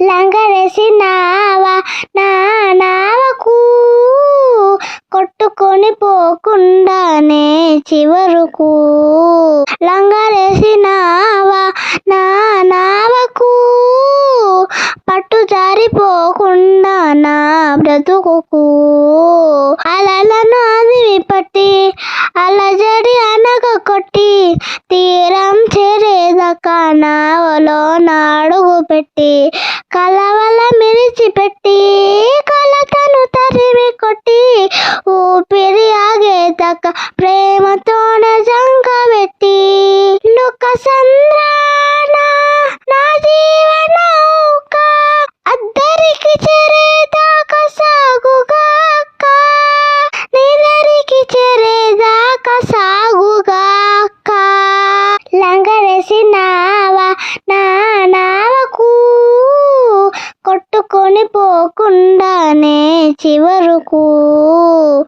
లంగరేసినావా నా నావకు కొట్టుకొని పోకుండానే చివరకు లంగరేసినావా నా నావకు పట్టు జారిపోకుండా నా బ్రతుకుకు అలలను అదివి పట్టి అలజడి అనగ కొట్టి తీరం చేరేదాకా నావలో నాడుగు పెట్టి కలవల మిరిచి పెట్టి కలతను తరిమి కొట్టి ఊపిరి ఆగేదాకా ప్రేమతోనే జంక పెట్టి లుక సంద్రాన నా జీవనౌక అద్దరికి చేరేదాకా సాగుగాక నిదరికి చేరేదాకా సాగుగాక లంగరేసినావా నా నావకు కొట్టుకొని పోకుండానే చివరకు